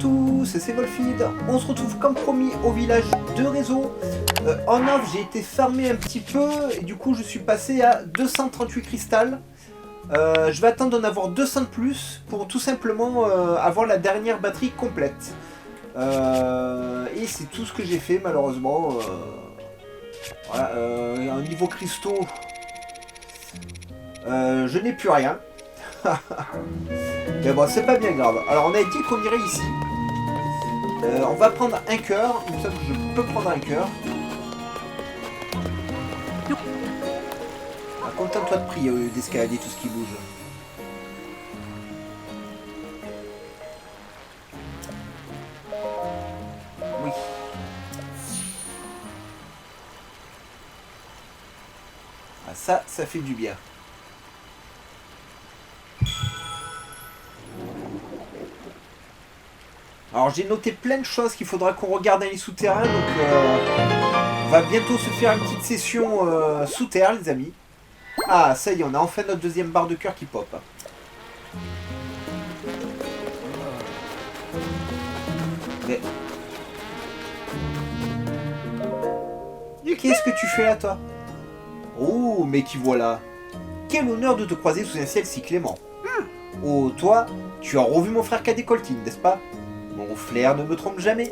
tous, c'est Golfid. On se retrouve comme promis au village de Réseau. En off, j'ai été farmé un petit peu et du coup je suis passé à 238 cristal. Je vais attendre d'en avoir 200 de plus pour tout simplement avoir la dernière batterie complète. Et c'est tout ce que j'ai fait malheureusement. Voilà, un niveau cristaux, je n'ai plus rien. Mais bon, c'est pas bien grave. Alors, on a dit qu'on irait ici. On va prendre un cœur. Il me semble que je peux prendre un cœur. Ah, contente-toi de prier au lieu d'escalader tout ce qui bouge. Oui. Ah, ça fait du bien. Alors j'ai noté plein de choses qu'il faudra qu'on regarde dans les souterrains, donc on va bientôt se faire une petite session sous terre les amis. Ah ça y est, on a enfin notre deuxième barre de cœur qui pop. Mais... qu'est-ce que tu fais là toi? Oh mais qui voilà. Quel honneur de te croiser sous un ciel si clément. Oh toi, tu as revu mon frère cadet Coltine, n'est-ce pas? Mon flair ne me trompe jamais.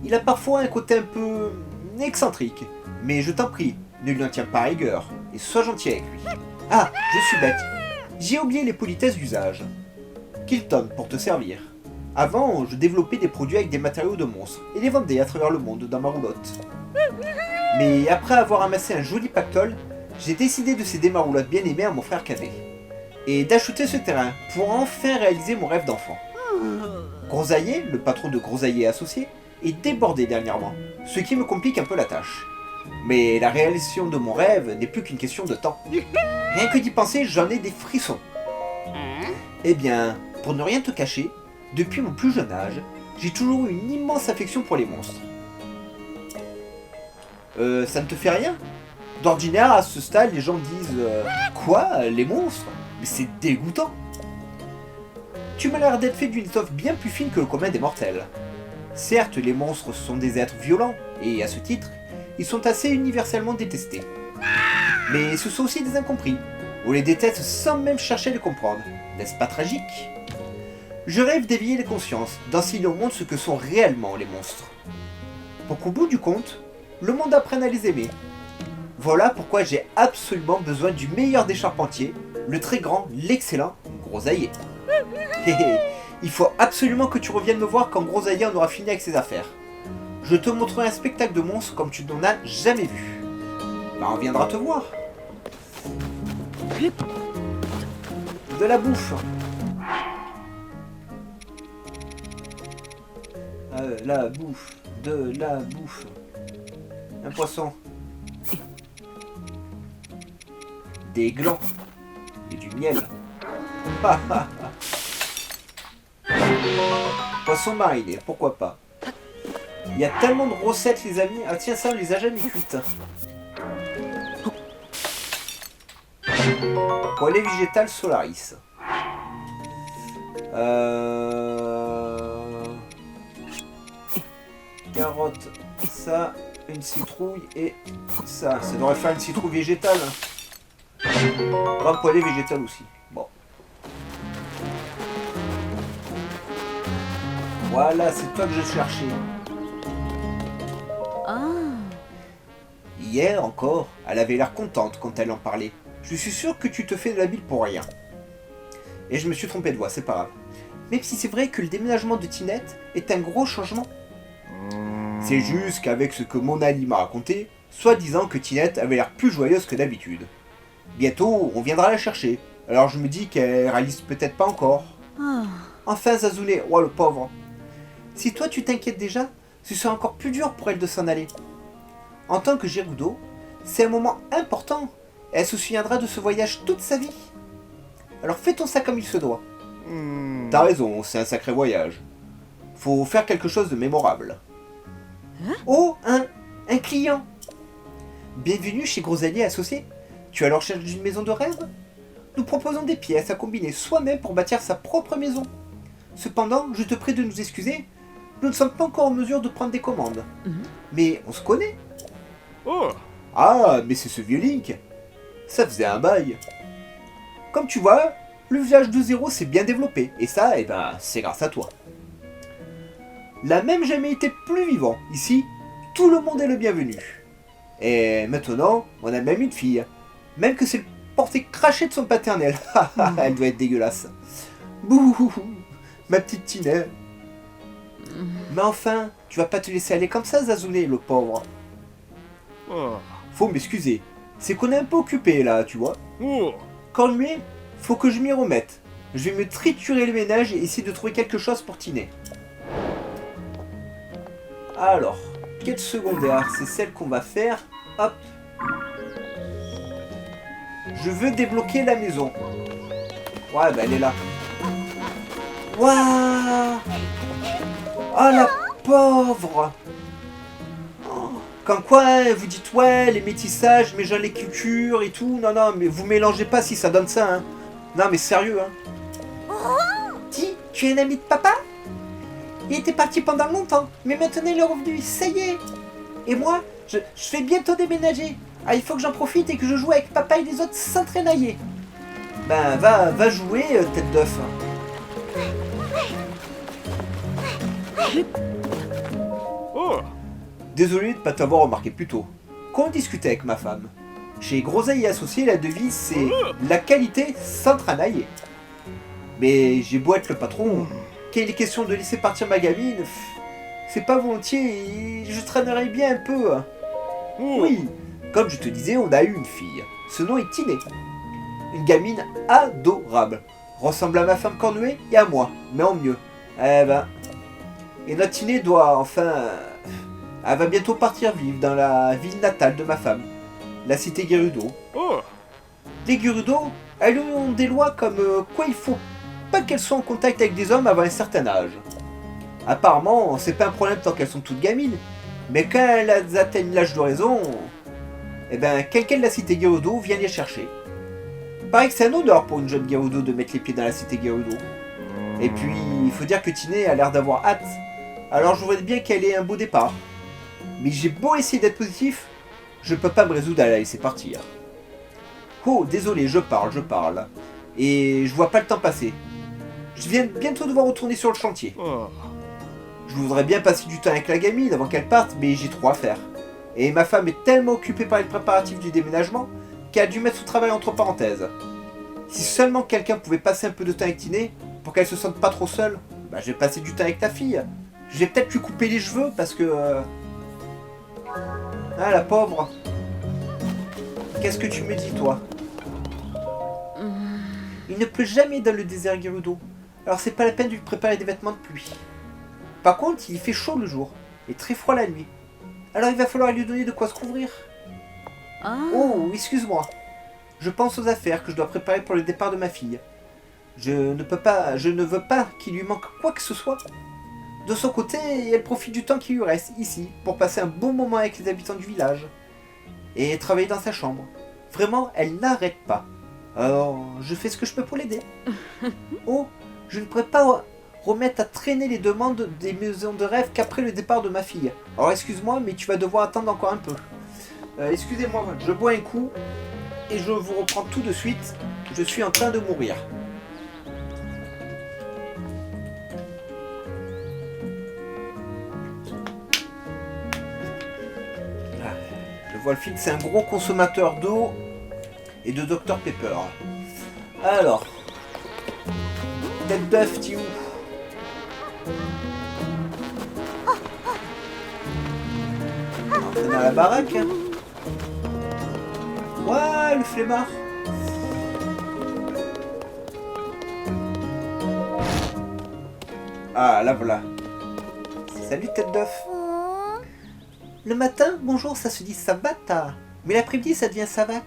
Il a parfois un côté un peu excentrique, mais je t'en prie, ne lui en tiens pas rigueur, et sois gentil avec lui. Ah, je suis bête. J'ai oublié les politesses d'usage. Kilton pour te servir. Avant, je développais des produits avec des matériaux de monstres, et les vendais à travers le monde dans ma roulotte. Mais après avoir amassé un joli pactole, j'ai décidé de céder ma roulotte bien aimée à mon frère cadet, et d'acheter ce terrain pour enfin réaliser mon rêve d'enfant. Grosaillé, le patron de Grosaillé Associés, est débordé dernièrement, ce qui me complique un peu la tâche. Mais la réalisation de mon rêve n'est plus qu'une question de temps. Rien que d'y penser, j'en ai des frissons. Eh bien, pour ne rien te cacher, depuis mon plus jeune âge, j'ai toujours eu une immense affection pour les monstres. Ça ne te fait rien? D'ordinaire, à ce stade, les gens disent quoi? Les monstres? Mais c'est dégoûtant! Tu m'as l'air d'être fait d'une étoffe bien plus fine que le commun des mortels. Certes, les monstres sont des êtres violents, et à ce titre, ils sont assez universellement détestés. Mais ce sont aussi des incompris. On les déteste sans même chercher à les comprendre. N'est-ce pas tragique? Je rêve d'éveiller les consciences, d'enseigner au monde ce que sont réellement les monstres. Pour qu'au bout du compte, le monde apprenne à les aimer. Voilà pourquoi j'ai absolument besoin du meilleur des charpentiers, le très grand, l'excellent Grosaillé. Il faut absolument que tu reviennes me voir quand Grosaillé en aura fini avec ses affaires. Je te montrerai un spectacle de monstres comme tu n'en as jamais vu. Bah on viendra te voir. De la bouffe. La bouffe. De la bouffe. Un poisson. Des glands. Et du miel. Poisson mariné, pourquoi pas. Il y a tellement de recettes les amis. Ah tiens ça on les a jamais cuites. Poêlée végétale Solaris. Carotte, ça, une citrouille et ça. Ça devrait faire une citrouille végétale. Grande poêlée végétale aussi. Bon. Voilà, c'est toi que je cherchais. Hier encore, elle avait l'air contente quand elle en parlait. Je suis sûr que tu te fais de la bile pour rien. Et je me suis trompé de voix, c'est pas grave. Même si c'est vrai que le déménagement de Tinette est un gros changement. C'est juste qu'avec ce que mon Ali m'a raconté, soi-disant que Tinette avait l'air plus joyeuse que d'habitude. Bientôt, on viendra la chercher. Alors je me dis qu'elle réalise peut-être pas encore. Enfin Zazouné, oh le pauvre. Si toi tu t'inquiètes déjà, ce sera encore plus dur pour elle de s'en aller. En tant que Gerudo, c'est un moment important. Elle se souviendra de ce voyage toute sa vie. Alors fais ton ça comme il se doit. T'as raison, c'est un sacré voyage. Faut faire quelque chose de mémorable. Oh, un client. Bienvenue chez Grosaillé Associés. Tu es à la recherche d'une maison de rêve? Nous proposons des pièces à combiner soi-même pour bâtir sa propre maison. Cependant, je te prie de nous excuser, nous ne sommes pas encore en mesure de prendre des commandes. Mais on se connaît. Oh. Ah, mais c'est ce vieux Link. Ça faisait un bail. Comme tu vois, le village de Zéro s'est bien développé. Et ça, eh ben, c'est grâce à toi. N'a même jamais été plus vivant. Ici, tout le monde est le bienvenu. Et maintenant, on a même une fille. Même que c'est le porté craché de son paternel. Elle doit être dégueulasse. Bouh, ma petite Tinette. Mais enfin, tu vas pas te laisser aller comme ça, Zazouné, le pauvre. Oh. Faut m'excuser. C'est qu'on est un peu occupé là, tu vois. Oh. Cornuet, faut que je m'y remette. Je vais me triturer le ménage et essayer de trouver quelque chose pour Tinet. Alors, quête secondaire, c'est celle qu'on va faire. Hop. Je veux débloquer la maison. Ouais, bah elle est là. Waouh. Oh la pauvre. Comme quoi, vous dites ouais, les métissages, mais genre les cultures et tout. Non, non, mais vous mélangez pas si ça donne ça, hein. Non, mais sérieux, hein. Dis, tu es un ami de papa? Il était parti pendant longtemps, mais maintenant il est revenu, ça y est. Et moi, je vais bientôt déménager. Ah, il faut que j'en profite et que je joue avec papa et les autres sans traînailler. Ben, va jouer, tête d'œuf. Oh. Désolé de ne pas t'avoir remarqué plus tôt. Quand on discutait avec ma femme, chez Groseille et Associés, la devise c'est la qualité sans tranailler. Mais j'ai beau être le patron, quand il est question de laisser partir ma gamine, c'est pas volontiers, je traînerai bien un peu. Oh. Oui, comme je te disais, on a eu une fille. Ce nom est Tiné. Une gamine adorable. Ressemble à ma femme Cornuet et à moi, mais en mieux. Eh ben. Et notre Tiné doit enfin. Elle va bientôt partir vivre dans la ville natale de ma femme, la cité Gerudo. Oh. Les Gerudo, elles ont des lois comme quoi il faut pas qu'elles soient en contact avec des hommes avant un certain âge. Apparemment, c'est pas un problème tant qu'elles sont toutes gamines, mais quand elles atteignent l'âge de raison, eh ben, quelqu'un de la cité Gerudo vient les chercher. Pareil que c'est un honneur pour une jeune Gerudo de mettre les pieds dans la cité Gerudo. Et puis, il faut dire que Tiné a l'air d'avoir hâte, alors je voudrais bien qu'elle ait un beau départ. Mais j'ai beau essayer d'être positif, je peux pas me résoudre à la laisser partir. Oh, désolé, je parle. Et je vois pas le temps passer. Je viens bientôt devoir retourner sur le chantier. Oh. Je voudrais bien passer du temps avec la gamine avant qu'elle parte, mais j'ai trop à faire. Et ma femme est tellement occupée par les préparatifs du déménagement qu'elle a dû mettre son travail entre parenthèses. Si seulement quelqu'un pouvait passer un peu de temps avec Tiné, pour qu'elle se sente pas trop seule, bah je vais passer du temps avec ta fille. Je vais peut-être lui couper les cheveux parce que... Ah, la pauvre. Qu'est-ce que tu me dis, toi? Il ne pleut jamais dans le désert Gerudo, alors c'est pas la peine de lui préparer des vêtements de pluie. Par contre, il fait chaud le jour, et très froid la nuit. Alors il va falloir lui donner de quoi se couvrir. Oh, excuse-moi. Je pense aux affaires que je dois préparer pour le départ de ma fille. Je ne veux pas qu'il lui manque quoi que ce soit. De son côté, elle profite du temps qui lui reste ici pour passer un bon moment avec les habitants du village et travailler dans sa chambre. Vraiment, elle n'arrête pas. Alors, je fais ce que je peux pour l'aider. Oh, je ne pourrais pas remettre à traîner les demandes des maisons de rêve qu'après le départ de ma fille. Alors excuse-moi, mais tu vas devoir attendre encore un peu. Excusez-moi, je bois un coup et je vous reprends tout de suite. Je suis en train de mourir. Wolfie, c'est un gros consommateur d'eau et de Dr Pepper. Alors, tête d'œuf, t'es où? Entrer dans la baraque. Hein. Ouais, le flemmard. Ah, là voilà. Salut, tête d'œuf. Le matin, bonjour, ça se dit sabata. Mais l'après-midi, ça devient savac.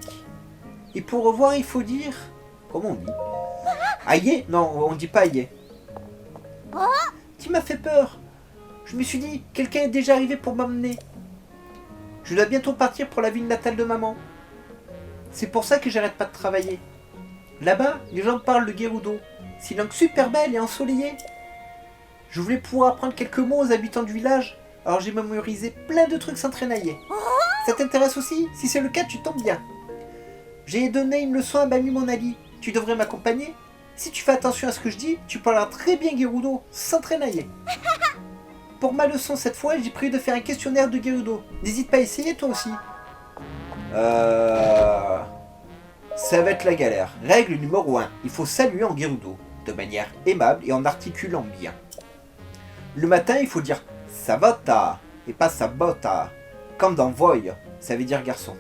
Et pour revoir, il faut dire... Comment on dit? Aïe? Non, on dit pas aïe. Tu m'as fait peur. Je me suis dit, quelqu'un est déjà arrivé pour m'emmener. Je dois bientôt partir pour la ville natale de maman. C'est pour ça que j'arrête pas de travailler. Là-bas, les gens parlent de Gerudo. C'est une langue super belle et ensoleillée. Je voulais pouvoir apprendre quelques mots aux habitants du village, alors j'ai mémorisé plein de trucs sans traînailler. Ça t'intéresse aussi? Si c'est le cas, tu tombes bien. J'ai donné une leçon à Mamie Monali. Tu devrais m'accompagner? Si tu fais attention à ce que je dis, tu parleras très bien Gerudo, sans traînailler. Pour ma leçon cette fois, j'ai prévu de faire un questionnaire de Gerudo. N'hésite pas à essayer toi aussi. Ça va être la galère. Règle numéro 1. Il faut saluer en Gerudo, de manière aimable et en articulant bien. Le matin, il faut dire Savata et pas Sabota. Comme dans Voy, ça veut dire garçon.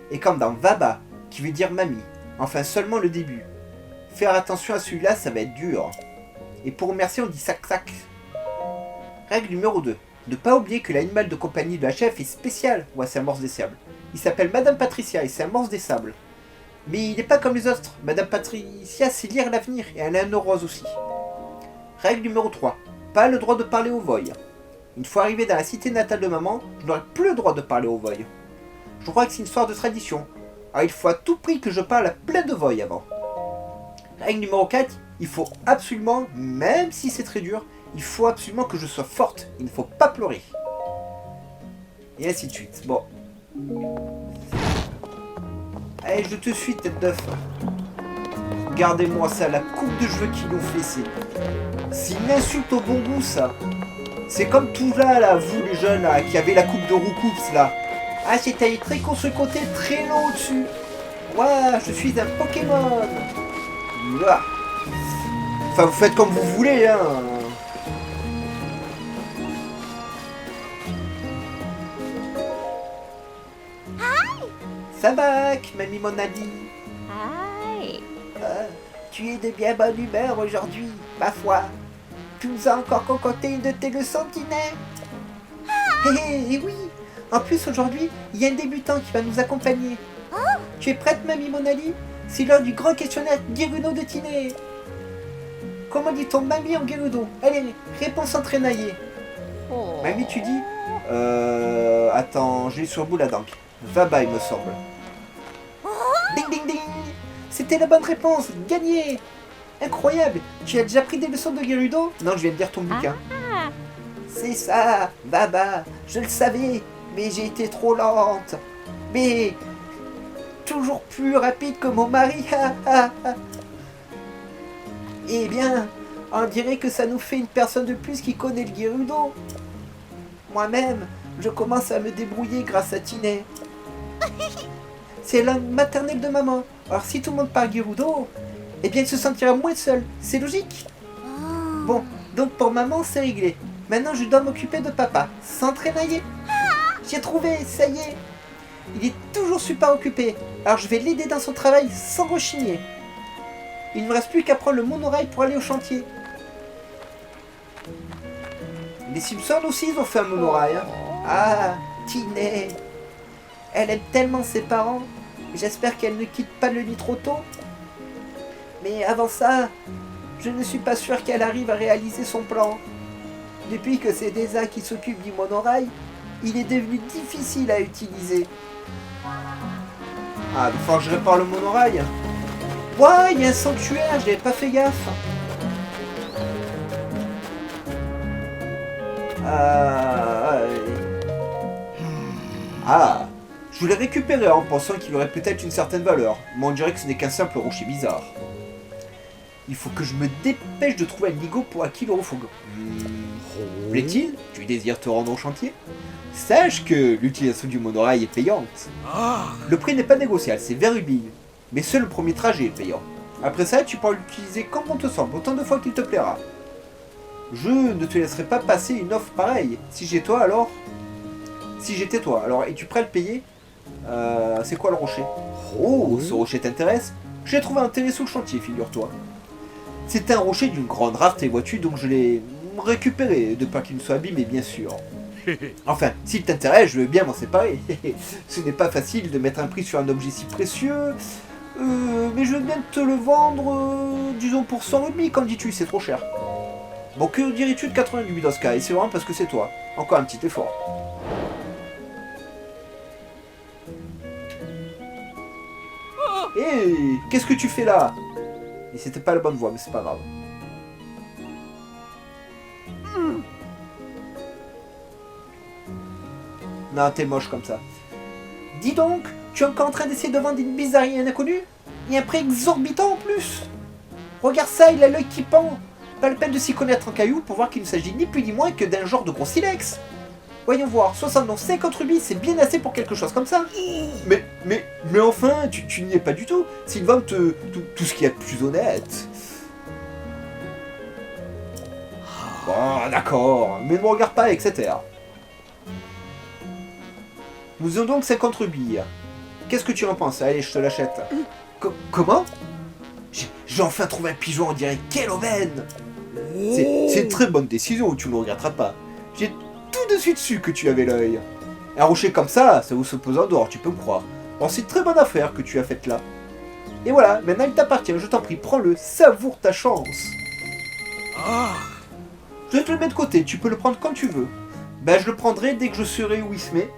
Et comme dans Vaba, qui veut dire mamie. Enfin, seulement le début. Faire attention à celui-là, ça va être dur. Et pour remercier, on dit sac-sac. Règle numéro 2. Ne pas oublier que l'animal de compagnie de la chef est spécial. Ouais, c'est un morse des sables. Il s'appelle Madame Patricia et c'est un morse des sables. Mais il n'est pas comme les autres. Madame Patricia sait lire l'avenir et elle a un rose aussi. Règle numéro 3. Pas le droit de parler au voy. Une fois arrivé dans la cité natale de maman, je n'aurai plus le droit de parler au voy. Je crois que c'est une histoire de tradition. Alors il faut à tout prix que je parle à plein de voy avant. Règle numéro 4. Il faut absolument, même si c'est très dur, il faut absolument que je sois forte. Il ne faut pas pleurer. Et ainsi de suite. Bon. Allez, je te suis, tête d'œuf. Regardez-moi ça, la coupe de cheveux qu'ils l'ont fait, c'est une insulte au bon goût, ça. C'est comme tout là, vous les jeunes, là, qui avez la coupe de Roucoups, là. Ah, c'est taillé très con sur le côté, très long au-dessus. Ouah, je suis un Pokémon. Ouah. Enfin, vous faites comme vous voulez, hein. Sabac, mamie Monali. Hi. Tu es de bien bonne humeur aujourd'hui, ma foi. Tu nous as encore concocté une de tes leçons, Tinet. Hé, oui. En plus, aujourd'hui, il y a un débutant qui va nous accompagner. Tu es prête, mamie Monali? C'est l'heure du grand questionnaire Gerudo de Tinet. Comment dit-on mamie en Gerudo? Allez, réponse en traînailler. Oh. Mamie, tu dis attends, j'ai sur le bout la dent. Vaba, il me semble. Ding ding ding. C'était la bonne réponse, gagné. Incroyable. Tu as déjà pris des leçons de Gerudo? Non, je viens de lire ton bouquin. C'est ça, Vaba, je le savais, mais j'ai été trop lente. Mais toujours plus rapide que mon mari. Eh bien, on dirait que ça nous fait une personne de plus qui connaît le Gerudo. Moi-même, je commence à me débrouiller grâce à Tinet. C'est la langue maternelle de maman. Alors si tout le monde parle Gerudo, eh bien il se sentira moins seul. C'est logique. Bon, donc pour maman, c'est réglé. Maintenant, je dois m'occuper de papa, sans traînailler. J'ai trouvé, ça y est. Il est toujours super occupé. Alors je vais l'aider dans son travail sans rechigner. Il ne me reste plus qu'à prendre le monorail pour aller au chantier. Les Simpsons aussi, ils ont fait un monorail. Hein. Ah, Tinet. Elle aime tellement ses parents. J'espère qu'elle ne quitte pas le lit trop tôt. Mais avant ça, je ne suis pas sûr qu'elle arrive à réaliser son plan. Depuis que c'est Deza qui s'occupe du monorail, il est devenu difficile à utiliser. Ah, il faut que je répare le monorail. Ouais, il y a un sanctuaire, j'avais pas fait gaffe. Ah, je voulais récupérer en pensant qu'il aurait peut-être une certaine valeur, mais on dirait que ce n'est qu'un simple rocher bizarre. Il faut que je me dépêche de trouver un ligot pour acquis le refourgue. Plaît-il, tu désires te rendre au chantier? Sache que l'utilisation du monorail est payante. Le prix n'est pas négociable, c'est 20 rubis. Mais seul le premier trajet est payant. Après ça, tu pourras l'utiliser comme bon te semble, autant de fois qu'il te plaira. Je ne te laisserai pas passer une offre pareille. Si j'étais toi, alors, es-tu prêt à le payer? C'est quoi le rocher? Oh, ce rocher t'intéresse? J'ai trouvé un terrain sous le chantier, figure-toi. C'est un rocher d'une grande rareté, vois-tu, donc je l'ai récupéré, de peur qu'il ne soit abîmé, bien sûr. Enfin, s'il t'intéresse, je veux bien m'en séparer. Ce n'est pas facile de mettre un prix sur un objet si précieux. Mais je veux bien te le vendre, disons pour 100 rubis, qu'en dis-tu? C'est trop cher. Bon, que dirais-tu de 88 dans ce cas? Et c'est vraiment parce que c'est toi. Encore un petit effort. Hé, qu'est-ce que tu fais là? Et c'était pas la bonne voie, mais c'est pas grave. Non, t'es moche comme ça. Dis donc, tu es encore en train d'essayer de vendre une bizarrerie à un inconnu? Et un prix exorbitant en plus. Regarde ça, il a l'œil qui pend. Pas la peine de s'y connaître en caillou pour voir qu'il ne s'agit ni plus ni moins que d'un genre de gros silex. Voyons voir, 71, 50 rubis, c'est bien assez pour quelque chose comme ça. Mais enfin, tu n'y es pas du tout. C'est une vente tout ce qu'il y a de plus honnête. Bon, d'accord, mais ne me regarde pas, etc. Nous avons donc 50 rubis. Qu'est-ce que tu en penses? Allez, je te l'achète. Comment? J'ai enfin trouvé un pigeon, on dirait quelle aubaine! C'est une très bonne décision, tu ne le regretteras pas. J'ai tout de suite su que tu avais l'œil. Un rocher comme ça vous se pose en dehors, tu peux me croire. Alors c'est une très bonne affaire que tu as faite là. Et voilà, maintenant il t'appartient, je t'en prie, prends-le, savoure ta chance. Je te le mets de côté, tu peux le prendre quand tu veux. Ben je le prendrai dès que je serai où il se met.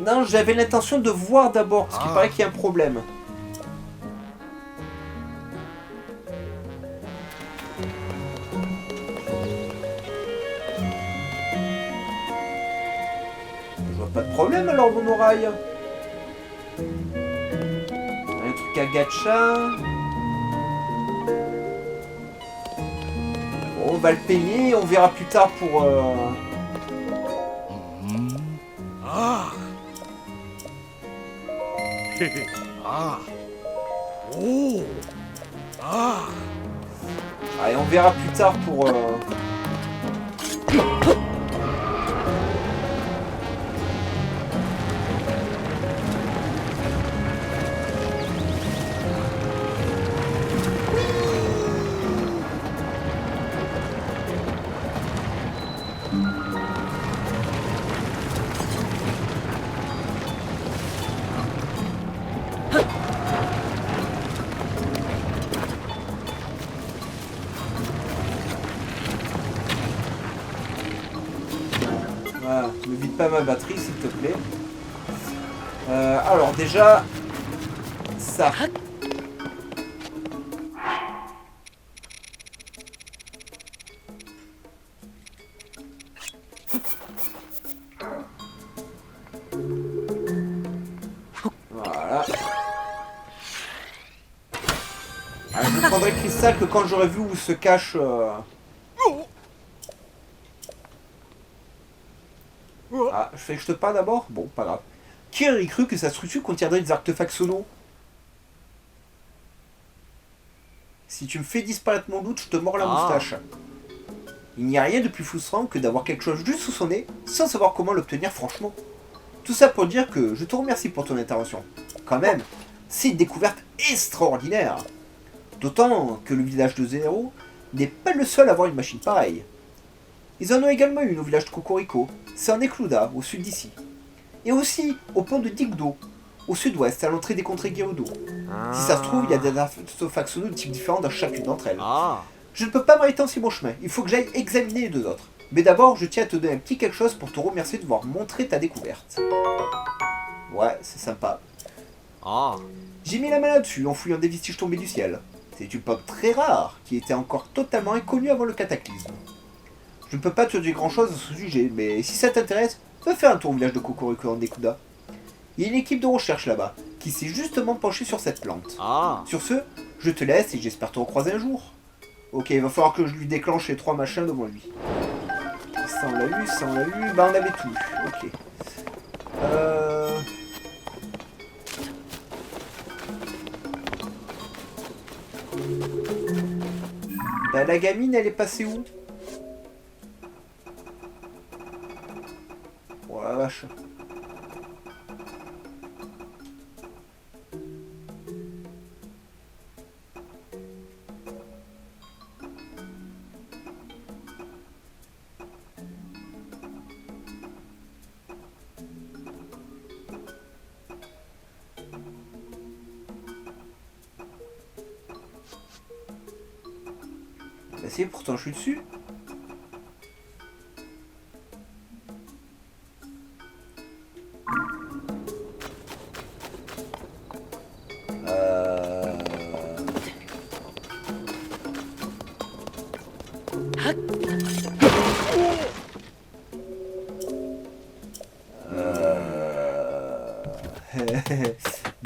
Non, j'avais l'intention de voir d'abord, parce qu'il paraît qu'il y a un problème. Je vois pas de problème alors, mon oreille. Un truc à gacha. Bon, on va le payer, on verra plus tard pour... Allez, on verra plus tard pour... Voilà, ne vide pas ma batterie s'il te plaît. Alors déjà, ça. Voilà. Alors, je ne prendrai le cristal que quand j'aurai vu où se cache... Ah, je fais que je te parle d'abord? Bon, pas grave. Qui aurait cru que sa structure contiendrait des artefacts sonos? Si tu me fais disparaître mon doute, je te mords la moustache. Il n'y a rien de plus frustrant que d'avoir quelque chose juste sous son nez, sans savoir comment l'obtenir franchement. Tout ça pour dire que je te remercie pour ton intervention. Quand même, c'est une découverte extraordinaire. D'autant que le village de Zéro n'est pas le seul à avoir une machine pareille. Ils en ont également une au village de Cocorico, c'est en Éclouda, au sud d'ici. Et aussi au pont de Digdo, au sud-ouest, à l'entrée des contrées Gerudo. Si ça se trouve, il y a des artefacts sonos de types différents dans chacune d'entre elles. Je ne peux pas m'arrêter en si bon chemin, il faut que j'aille examiner les deux autres. Mais d'abord, je tiens à te donner un petit quelque chose pour te remercier de m'avoir montré ta découverte. Ouais, c'est sympa. J'ai mis la main là-dessus en fouillant des vestiges tombés du ciel. C'est une pop très rare, qui était encore totalement inconnue avant le cataclysme. Je ne peux pas te dire grand chose à ce sujet, mais si ça t'intéresse, va faire un tour au village de Cocorico en Éclouda. Il y a une équipe de recherche là-bas, qui s'est justement penchée sur cette plante. Sur ce, je te laisse et j'espère te recroiser un jour. Ok, il va falloir que je lui déclenche les 3 machins devant lui. Ça on l'a eu, ça on l'a eu, bah on avait tout eu, ok. Bah la gamine elle est passée où? Oh la vache. Bah si, pourtant je suis dessus.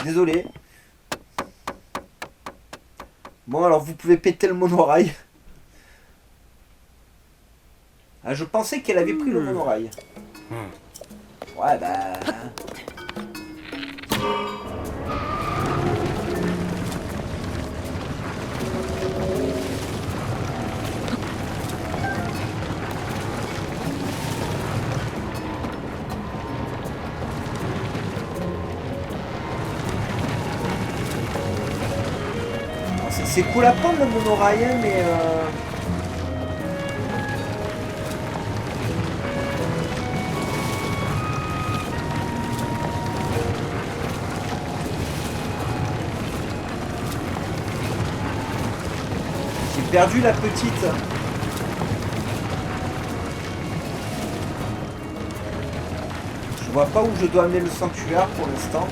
Désolé. Bon, alors vous pouvez péter le monorail. Ah, je pensais qu'elle avait pris le monorail. Ouais, bah... C'est cool à prendre le monorail, hein, mais... J'ai perdu la petite. Je vois pas où je dois amener le sanctuaire pour l'instant.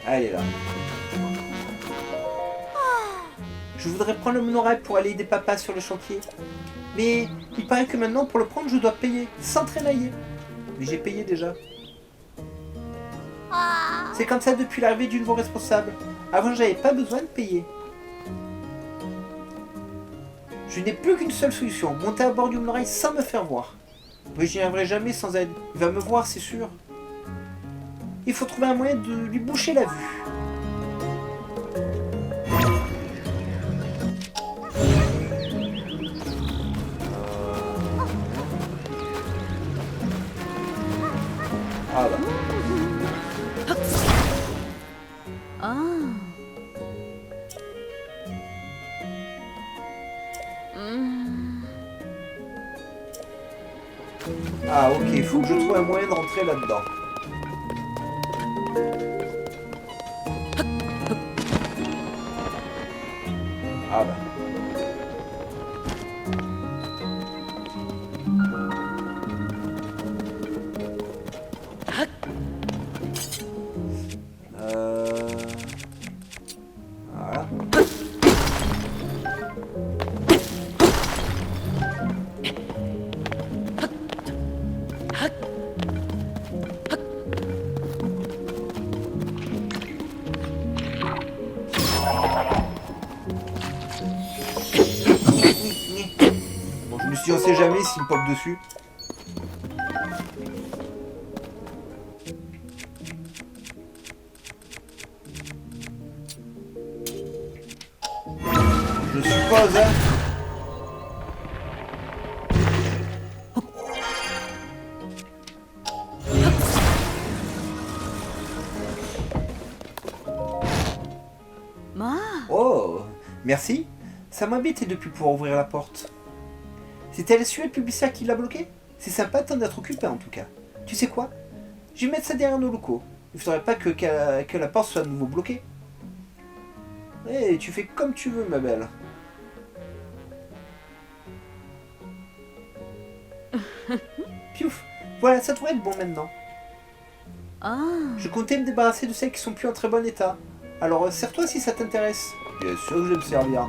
Elle est là. Je voudrais prendre le monorail pour aller aider papa sur le chantier. Mais il paraît que maintenant, pour le prendre, je dois payer, sans trénailler. Mais j'ai payé déjà. C'est comme ça depuis l'arrivée du nouveau responsable. Avant, j'avais pas besoin de payer. Je n'ai plus qu'une seule solution, monter à bord du monorail sans me faire voir. Mais j'y arriverai jamais sans aide. Il va me voir, c'est sûr. Il faut trouver un moyen de lui boucher la vue. Ah bah. Ah. Ah ok, il faut que je trouve un moyen de rentrer là-dedans. Ah bah. Voilà. Bon, je me suis dit, on sait jamais s'il me pop dessus. Je suppose, hein. Oh, merci. Ça m'embêtait depuis pouvoir ouvrir la porte. C'était la suite publicitaire qui l'a bloqué? C'est sympa de t'en être occupé en tout cas. Tu sais quoi? Je vais mettre ça derrière nos locaux. Il faudrait pas que la porte soit à nouveau bloquée. Eh, tu fais comme tu veux, ma belle. Piouf. Voilà, ça devrait être bon maintenant. Je comptais me débarrasser de celles qui sont plus en très bon état. Alors, sers-toi si ça t'intéresse. Bien sûr que je vais me servir.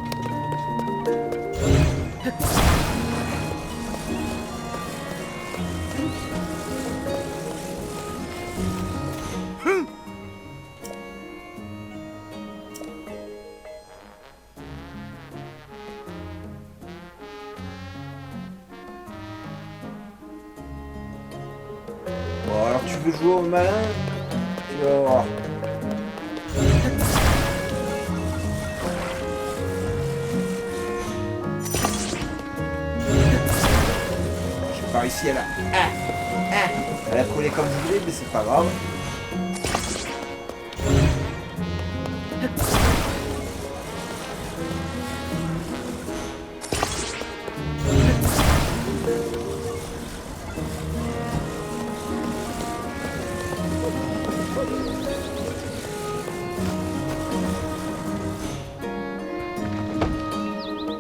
Bon, alors tu veux jouer au malin? Tu vas voir. J'ai pas réussi à la... Elle a collé comme je voulais, mais c'est pas grave.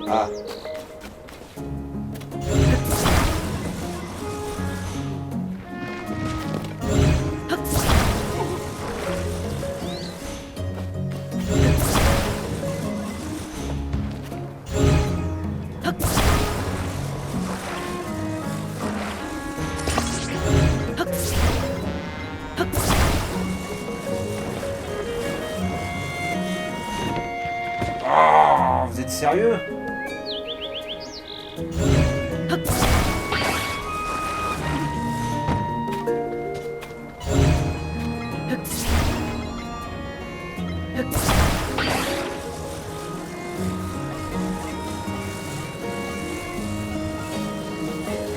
Ah. Sérieux?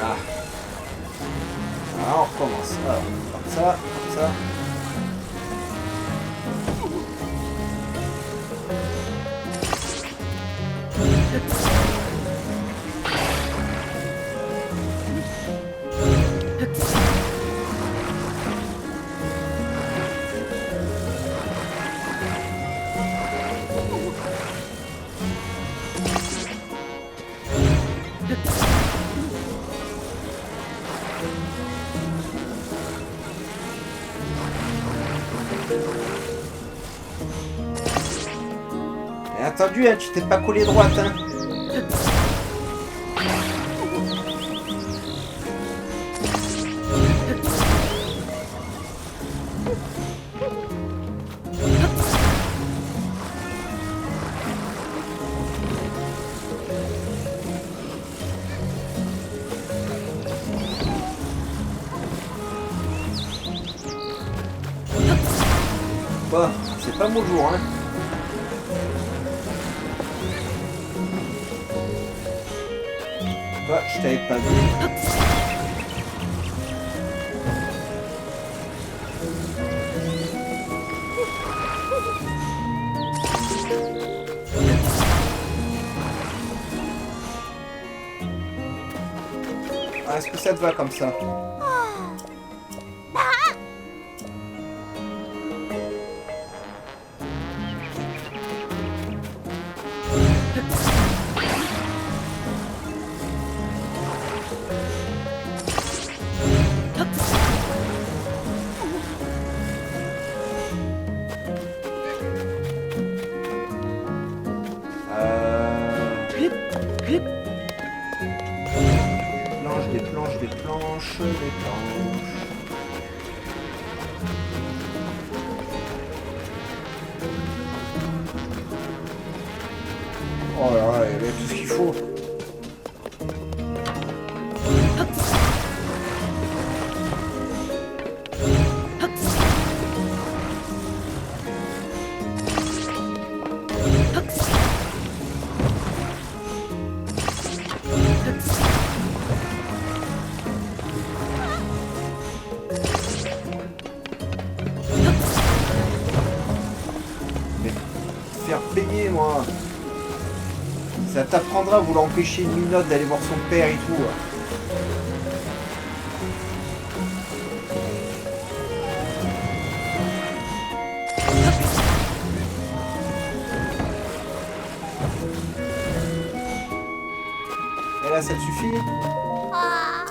Ah. Ah, on recommence. Alors, comme ça, comme ça. Et attendu, hein, tu t'es pas collé droite, hein. Bon, c'est pas mon jour, hein. Toi, je t'avais pas vu. Ah, est-ce que ça te va comme ça? Des planches, des planches, des planches. Oh là là, il y a tout ce qu'il faut. Faire payer, moi. Ça t'apprendra à vouloir empêcher une minote d'aller voir son père et tout. Et là, ça te suffit? Ah.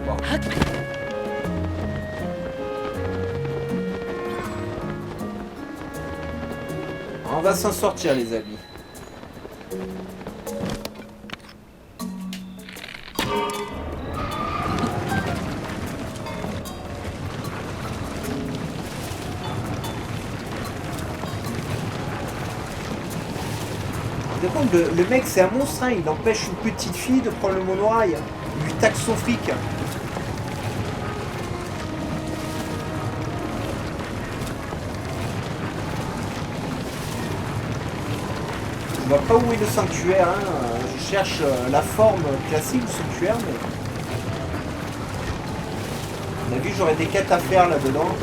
Bon. On va s'en sortir, les amis. Le mec, c'est un monstre, hein. Il empêche une petite fille de prendre le monorail. Il lui taxe son fric. Je vois pas où est le sanctuaire, hein. Je cherche la forme classique du sanctuaire, mais... À mon avis, j'aurais des quêtes à faire là-dedans.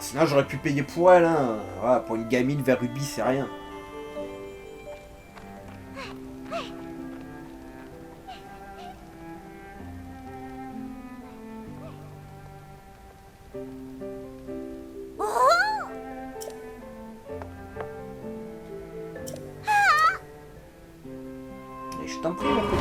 sinon j'aurais pu payer pour elle, hein. Voilà, pour une gamine vers Ruby, c'est rien. Et je t'en prie, mon petit.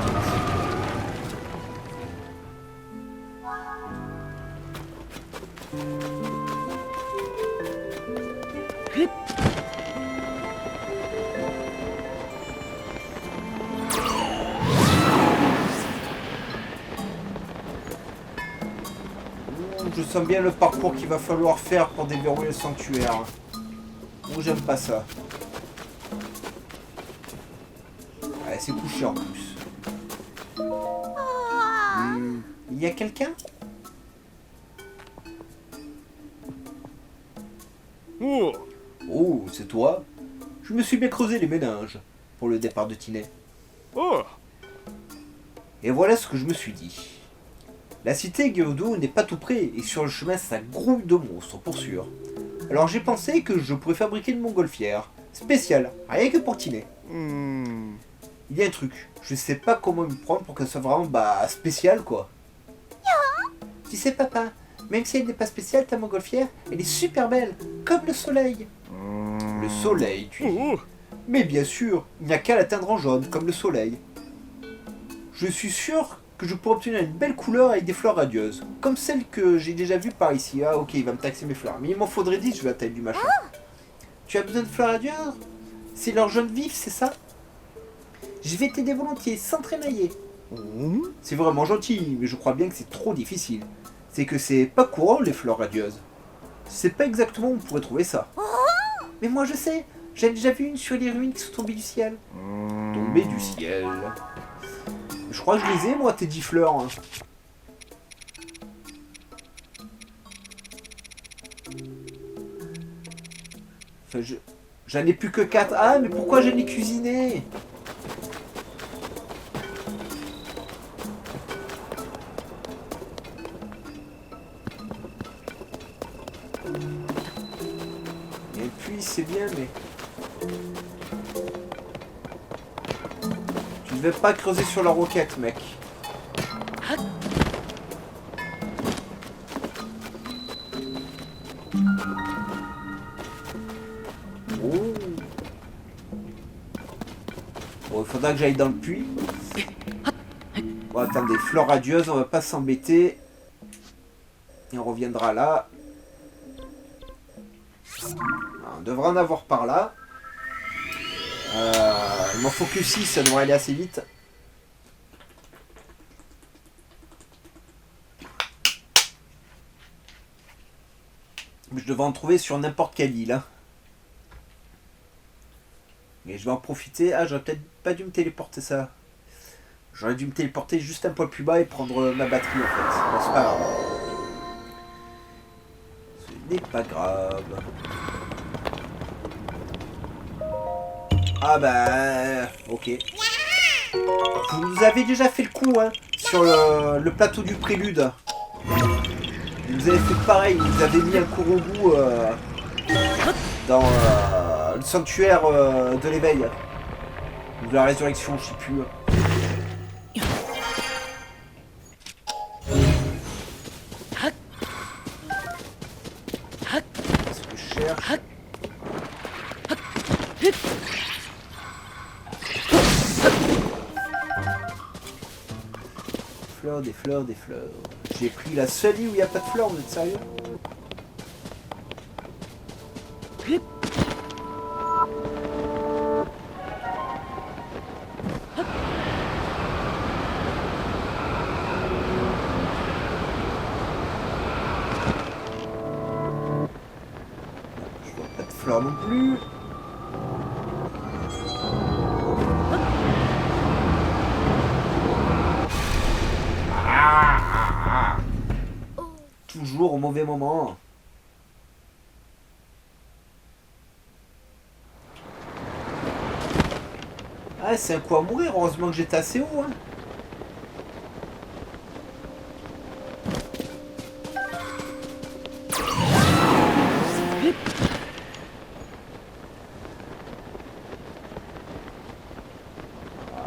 Je sens bien le parcours qu'il va falloir faire pour déverrouiller le sanctuaire. Moi j'aime pas ça. Ouais, c'est couché en plus. Il y a quelqu'un? Oh. Oh, c'est toi? Je me suis bien creusé les méninges pour le départ de Tinet. Oh. Et voilà ce que je me suis dit. La cité Geodo n'est pas tout près, et sur le chemin ça grouille de monstres, pour sûr. Alors j'ai pensé que je pourrais fabriquer une montgolfière, spéciale, rien que pour Tinet. Hmm. Il y a un truc, je sais pas comment me prendre pour qu'elle soit vraiment, spéciale quoi. Tu sais papa, même si elle n'est pas spéciale ta montgolfière, elle est super belle, comme le soleil. Le soleil, tu dis. Oh. Mais bien sûr, il n'y a qu'à l'atteindre en jaune, comme le soleil. Je suis sûr que je pourrais obtenir une belle couleur avec des fleurs radieuses, comme celle que j'ai déjà vue par ici. Ah ok, il va me taxer mes fleurs, mais il m'en faudrait 10 vu la taille du machin. Tu as besoin de fleurs radieuses? C'est leur jaune vif, c'est ça? Je vais t'aider volontiers, sans trémailler. C'est vraiment gentil, mais je crois bien que c'est trop difficile. C'est que c'est pas courant les fleurs radieuses. Je sais pas exactement où on pourrait trouver ça. Mais moi je sais, j'ai déjà vu une sur les ruines qui sont tombées du ciel. Tombées du ciel. Je crois que je les ai moi tes 10 fleurs. Hein. Enfin, j'en ai plus que 4. Ah mais pourquoi j'en ai cuisiné? Et puis c'est bien mais... Tu ne devais pas creuser sur la roquette mec. Oh. Bon, il faudra que j'aille dans le puits. Bon, attendez, fleurs radieuses, on va pas s'embêter. Et on reviendra là. On devrait en avoir par là. Il m'en faut que 6, ça devrait aller assez vite. Je devrais en trouver sur n'importe quelle île. Hein. Et je vais en profiter. Ah, j'aurais peut-être pas dû me téléporter ça. J'aurais dû me téléporter juste un poil plus bas et prendre ma batterie en fait. Bon, c'est pas grave. Ce n'est pas grave. Ah bah... Ok. Vous nous avez déjà fait le coup, hein, sur le plateau du prélude. Vous avez fait pareil, vous avez mis un Kurobu dans le sanctuaire de l'éveil. Ou de la résurrection, je sais plus. Ce que je cherche. Fleurs, des fleurs, des fleurs. J'ai pris la seule île où il n'y a pas de fleurs, vous êtes sérieux? Je vois pas de fleurs non plus. Toujours au mauvais moment. Ah, c'est un coup à mourir, heureusement que j'étais assez haut. Hein.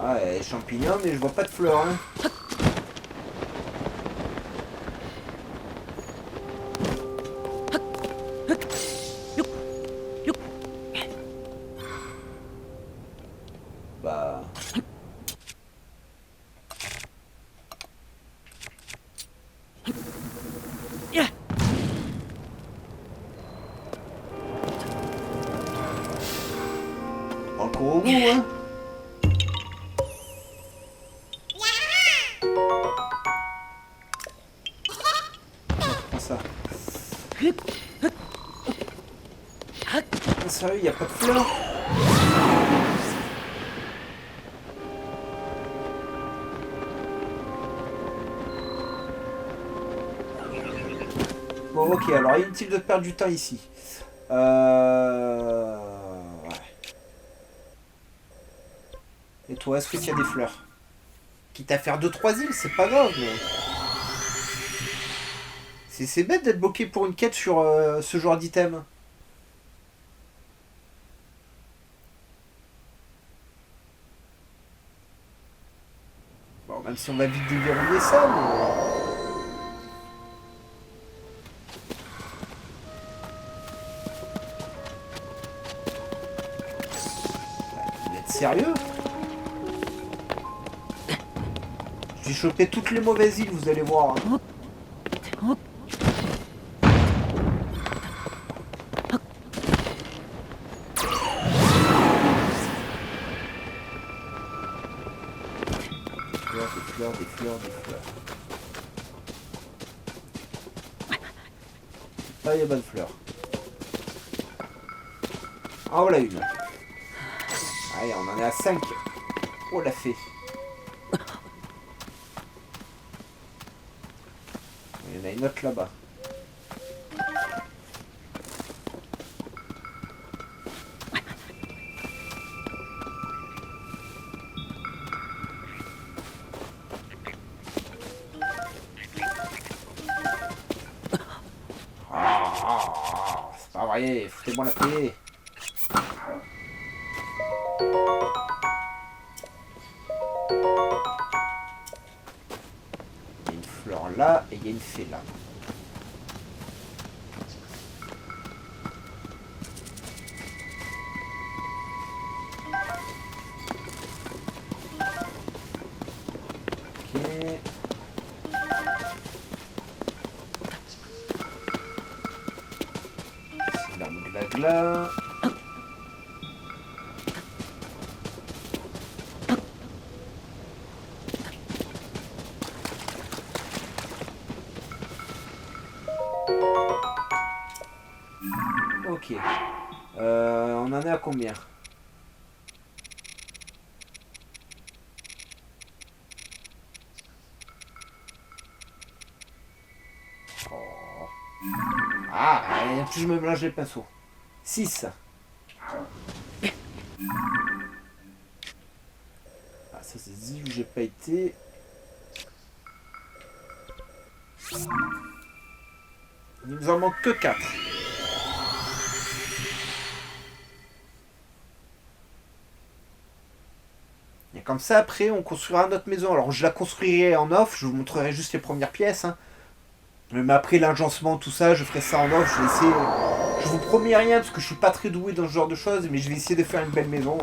Ah, ouais, champignons, mais je vois pas de fleurs. Hein. Bah... Encore au bout, hein. Prends ça. Ah, sérieux, y a pas de fleurs? Bon, ok, alors inutile de perdre du temps ici. Ouais. Et toi, est-ce qu'il y a des fleurs? Quitte à faire 2-3 îles, c'est pas grave, mais... C'est bête d'être bloqué pour une quête sur ce genre d'item. Bon, même si on va vite déverrouiller ça, mais... Vous êtes sérieux? J'ai chopé toutes les mauvaises îles, vous allez voir. Hein. Des fleurs. Ah, il y a pas de fleurs. Ah, voilà une. Allez, on en est à 5. Oh, la fée. Il y en a une autre là-bas. C'est pas vrai, foutez-moi la paix. Il y a une fleur là et il y a une fée là. Ok. C'est l'arme gla-gla. Ok. On en est à combien? Oh. Ah, et en plus je me mélange les pinceaux. 6. Ah, ça c'est dit où j'ai pas été. Il nous en manque que 4. Et comme ça, après, on construira notre maison. Alors, je la construirai en off. Je vous montrerai juste les premières pièces. Hein. Mais après, l'agencement, tout ça, je ferai ça en off. Je vais essayer... Je vous promets rien, parce que je suis pas très doué dans ce genre de choses. Mais je vais essayer de faire une belle maison.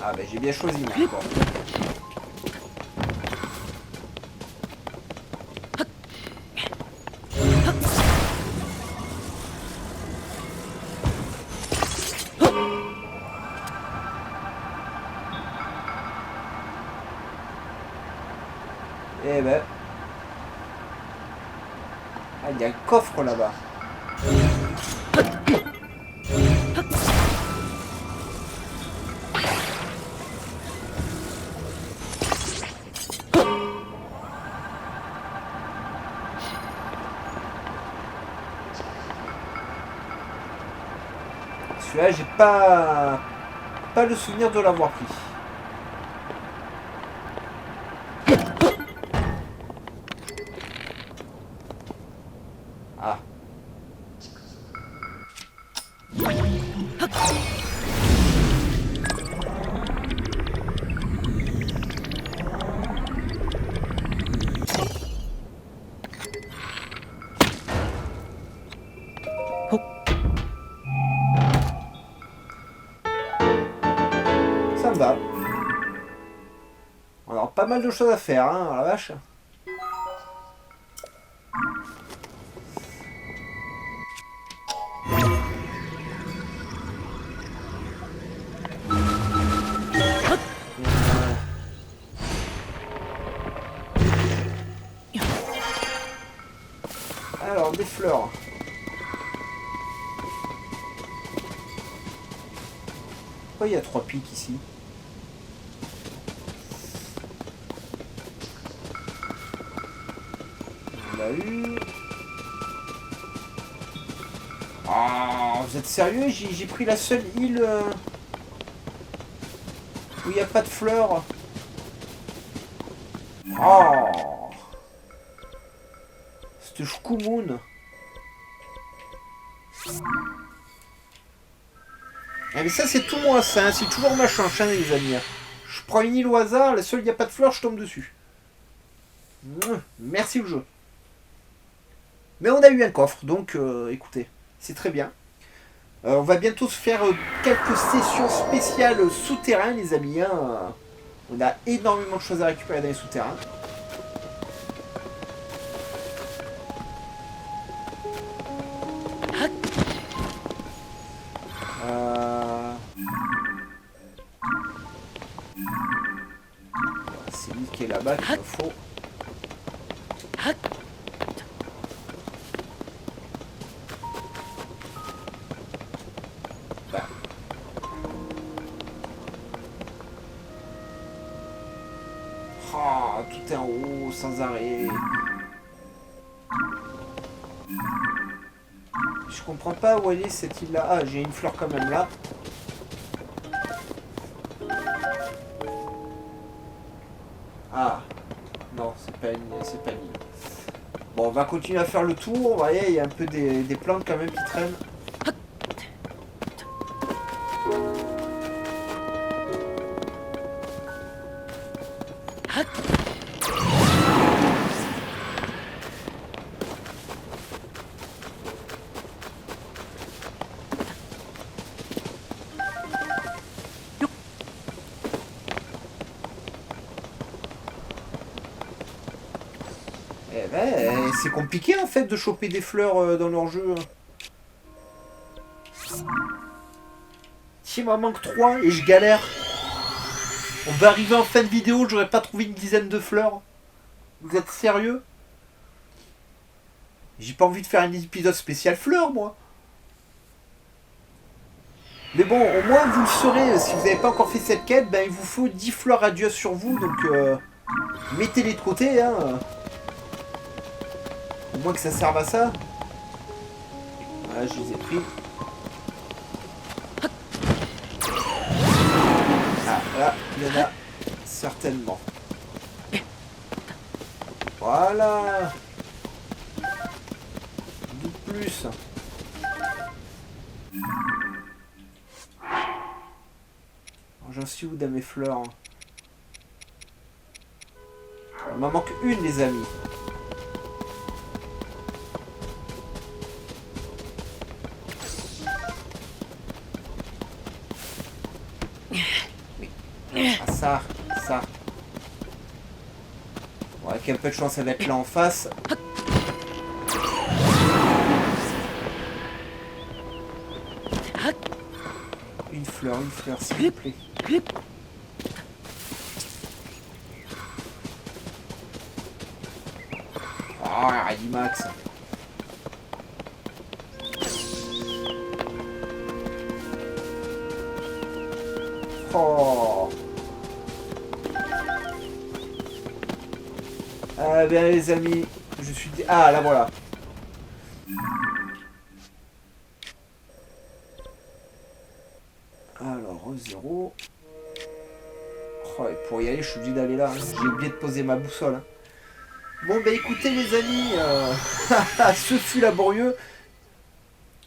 Ah, ben, j'ai bien choisi, moi, encore. Eh ben... Ah, il y a un coffre là-bas. Celui-là, j'ai pas le souvenir de l'avoir pris. Ah. Ça me va. On aura pas mal de choses à faire, hein, la vache. Alors, des fleurs. Pourquoi il y a 3 pics ici? On l'a eu. Ah, vous êtes sérieux? J'ai pris la seule île où il n'y a pas de fleurs. Oh, c'était Shkumun. Ah mais ça c'est tout moi ça, hein. C'est toujours ma chance hein, les amis. Je prends une île au hasard, la seule où il n'y a pas de fleurs, je tombe dessus. Merci le jeu. Mais on a eu un coffre, donc écoutez, c'est très bien. On va bientôt se faire quelques sessions spéciales souterrains les amis. Hein. On a énormément de choses à récupérer dans les souterrains. C'est lui qui est là-bas qu'il me faut. Bah. Oh, tout est en haut, sans arrêt. Je comprends pas où elle est cette île-là. Ah, j'ai une fleur quand même là. Ah, non, c'est pas une île. Bon, on va continuer à faire le tour. Vous voyez, il y a un peu des plantes quand même qui traînent. Eh ben, c'est compliqué en fait de choper des fleurs dans leur jeu. Il m'en manque 3 et je galère. On va arriver en fin de vidéo, j'aurais pas trouvé une dizaine de fleurs. Vous êtes sérieux? J'ai pas envie de faire un épisode spécial fleurs, moi. Mais bon, au moins vous le saurez, si vous n'avez pas encore fait cette quête, ben il vous faut 10 fleurs radieuses sur vous, donc mettez-les de côté, hein. Au moins que ça serve à ça. Voilà, je les ai pris. Ah, là, il y en a certainement. Voilà. De plus. J'en suis où dans mes fleurs? Il m'en manque une, les amis. Ah, ça. Bon, avec un peu de chance, elle va être là en face. Une fleur, s'il vous plaît. Ah, Max. Oh. Ah bien les amis, je suis... Ah là voilà. Alors, 0. Oh, et pour y aller, je suis obligé d'aller là. Hein. J'ai oublié de poser ma boussole. Hein. Bon bah écoutez les amis, ce fut laborieux.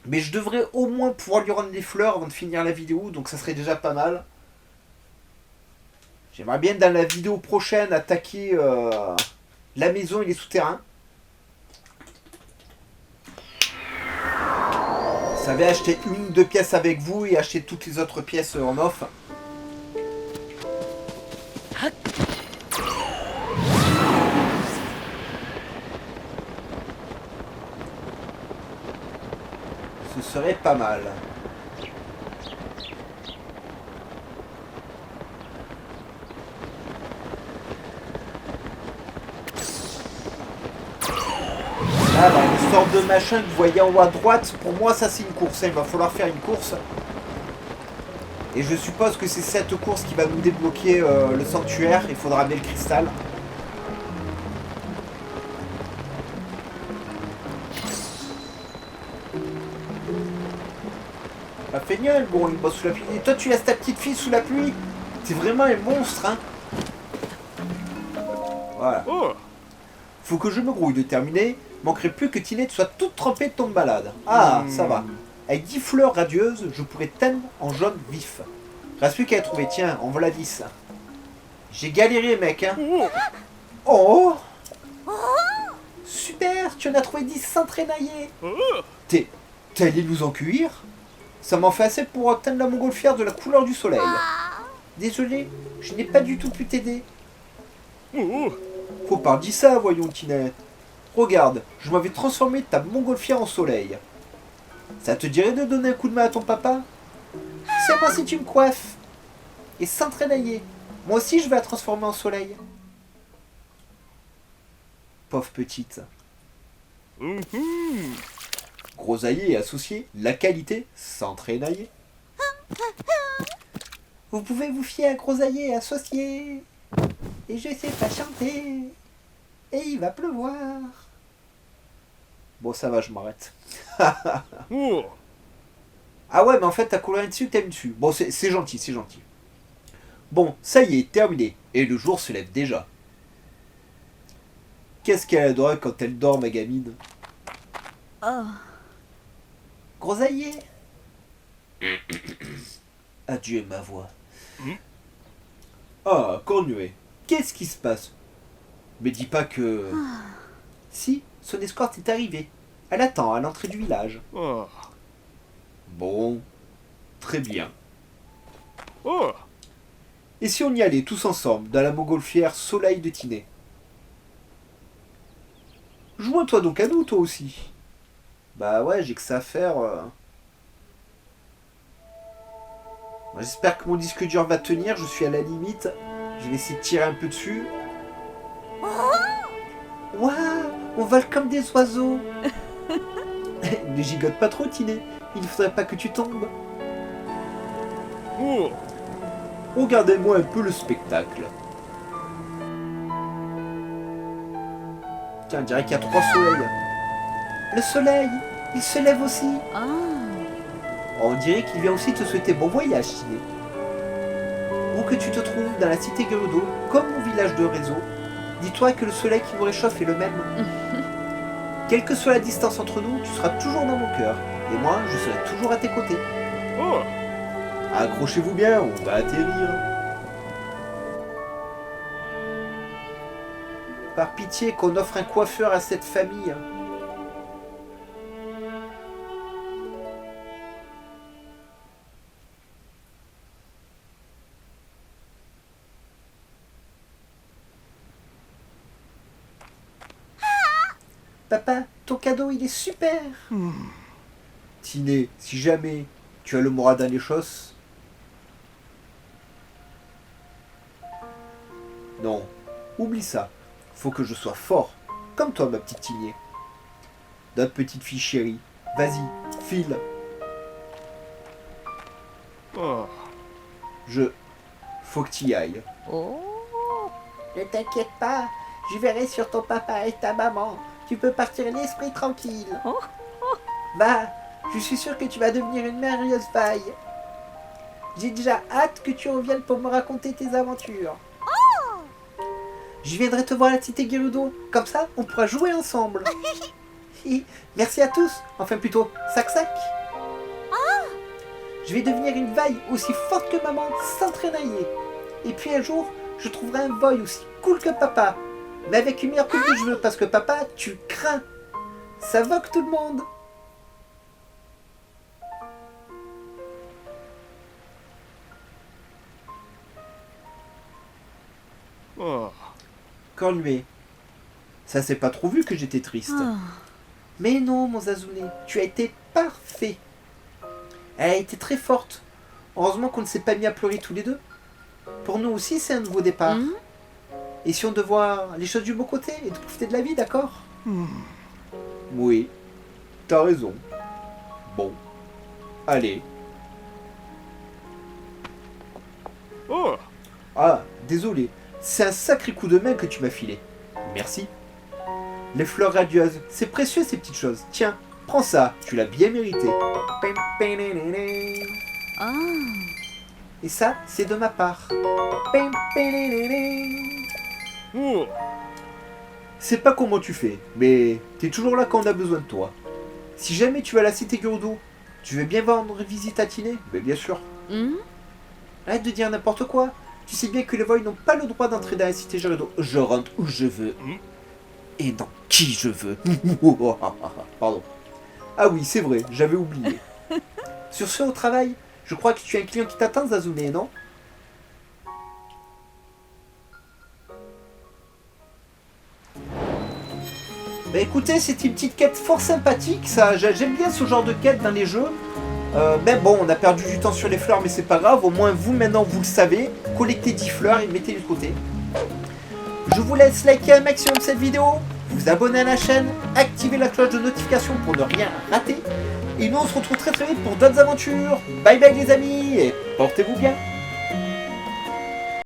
Mais je devrais au moins pouvoir lui rendre les fleurs avant de finir la vidéo, donc ça serait déjà pas mal. J'aimerais bien dans la vidéo prochaine attaquer la maison et les souterrains. Vous savez, acheter une ou deux pièces avec vous et acheter toutes les autres pièces en off. Ce serait pas mal. Là, une sorte de machin que vous voyez en haut à droite, pour moi ça c'est une course, hein. Il va falloir faire une course. Et je suppose que c'est cette course qui va nous débloquer le sanctuaire, il faudra amener le cristal. Pas feignant, bon, il bosse sous la pluie. Et toi tu laisses ta petite fille sous la pluie. C'est vraiment un monstre, hein. Voilà. Oh, Faut que je me grouille de terminer. Manquerait plus que Tinette soit toute trempée de ton balade. Ah, ça va. Avec 10 fleurs radieuses, je pourrais teindre en jaune vif. Reste plus qu'à trouver. Tiens, en voilà 10. J'ai galéré, mec, hein. oh, Oh super, tu en as trouvé 10 sans traînailler. oh, T'es allé nous en cueillir? Ça m'en fait assez pour teindre la montgolfière de la couleur du soleil. Désolé, je n'ai pas du tout pu t'aider. oh, Faut pas dire ça, voyons, Tinette. Regarde, je m'avais transformé ta montgolfière en soleil. Ça te dirait de donner un coup de main à ton papa? C'est moi si tu me coiffes. Et sans traînailler. Moi aussi je vais la transformer en soleil. Pauvre petite. Grosailler et associé, la qualité sans traînailler. Vous pouvez vous fier à Grosailler et associé. Et je sais pas chanter. Et il va pleuvoir. Bon, ça va, je m'arrête. oh. Ah ouais, mais en fait, t'as coloré dessus, t'aimes dessus. Bon, c'est gentil, c'est gentil. Bon, ça y est, terminé. Et le jour se lève déjà. Qu'est-ce qu'elle adore quand elle dort, ma gamine? Oh. Grosailler. Adieu, ma voix. Ah, Cornuet, qu'est-ce qui se passe? Mais dis pas que... Si, son escorte est arrivée. Elle attend à l'entrée du village. Oh. Bon, très bien. Oh. Et si on y allait tous ensemble, dans la montgolfière Soleil de Tinée? Joins-toi donc à nous, toi aussi. Bah ouais, j'ai que ça à faire. J'espère que mon disque dur va tenir, je suis à la limite. Je vais essayer de tirer un peu dessus. Waouh, on vole comme des oiseaux. Ne gigote pas trop, Tinée. Il ne faudrait pas que tu tombes. Oh. Regardez-moi un peu le spectacle. Tiens, on dirait qu'il y a 3 soleils. Le soleil, il se lève aussi. Ah. On dirait qu'il vient aussi te souhaiter bon voyage, Tinée. Où que tu te trouves dans la cité Gerudo, comme au village de Réseau, dis-toi que le soleil qui nous réchauffe est le même. Quelle que soit la distance entre nous, tu seras toujours dans mon cœur. Et moi, je serai toujours à tes côtés. Oh. Accrochez-vous bien, on va atterrir. Par pitié qu'on offre un coiffeur à cette famille. Papa, ton cadeau il est super. Tinée, si jamais tu as le moral dans les choses. Non, oublie ça. Faut que je sois fort, comme toi ma petite Tinée. Notre petite fille chérie, vas-y, file. Oh. Faut que tu y ailles. Oh. Ne t'inquiète pas, je verrai sur ton papa et ta maman. Tu peux partir l'esprit tranquille. Oh. Va, je suis sûr que tu vas devenir une merveilleuse paille. J'ai déjà hâte que tu reviennes pour me raconter tes aventures. Je viendrai te voir à la Cité Gerudo. Comme ça, on pourra jouer ensemble. Merci à tous. Enfin plutôt, sac-sac. Je vais devenir une vaille aussi forte que maman sans traînailler. Et puis un jour, je trouverai un boy aussi cool que papa. Mais avec une meilleure coupe de cheveux parce que papa, tu crains. Ça va que tout le monde. Oh. Cornuet. Ça s'est pas trop vu que j'étais triste. Oh. Mais non, mon Zazouné, tu as été parfait. Elle a été très forte. Heureusement qu'on ne s'est pas mis à pleurer tous les deux. Pour nous aussi, c'est un nouveau départ. Hmm? Et si on de voir les choses du beau côté et de profiter de la vie, d'accord? Oui, t'as raison. Bon, allez. Oh. Ah, désolé, c'est un sacré coup de main que tu m'as filé. Merci. Les fleurs radieuses, c'est précieux ces petites choses. Tiens, prends ça, tu l'as bien mérité. Ah. Et ça, c'est de ma part. Oh. C'est pas comment tu fais, mais t'es toujours là quand on a besoin de toi. Si jamais tu vas à la Cité Gerudo, tu veux bien rendre visite à Tiné? Ben bien sûr. Hmm? Arrête de dire n'importe quoi. Tu sais bien que les voix n'ont pas le droit d'entrer dans la Cité Gerudo. Je rentre où je veux. Et dans qui je veux. Pardon. Ah oui, c'est vrai, j'avais oublié. Sur ce, au travail, je crois que tu as un client qui t'attend, Zazouné, non? Bah écoutez, c'était une petite quête fort sympathique, ça. J'aime bien ce genre de quête dans les jeux. Ben bon, on a perdu du temps sur les fleurs, mais c'est pas grave. Au moins, vous, maintenant, vous le savez. Collectez 10 fleurs et mettez-les de côté. Je vous laisse liker un maximum cette vidéo, vous abonner à la chaîne, activer la cloche de notification pour ne rien rater. Et nous, on se retrouve très très vite pour d'autres aventures. Bye bye les amis, et portez-vous bien.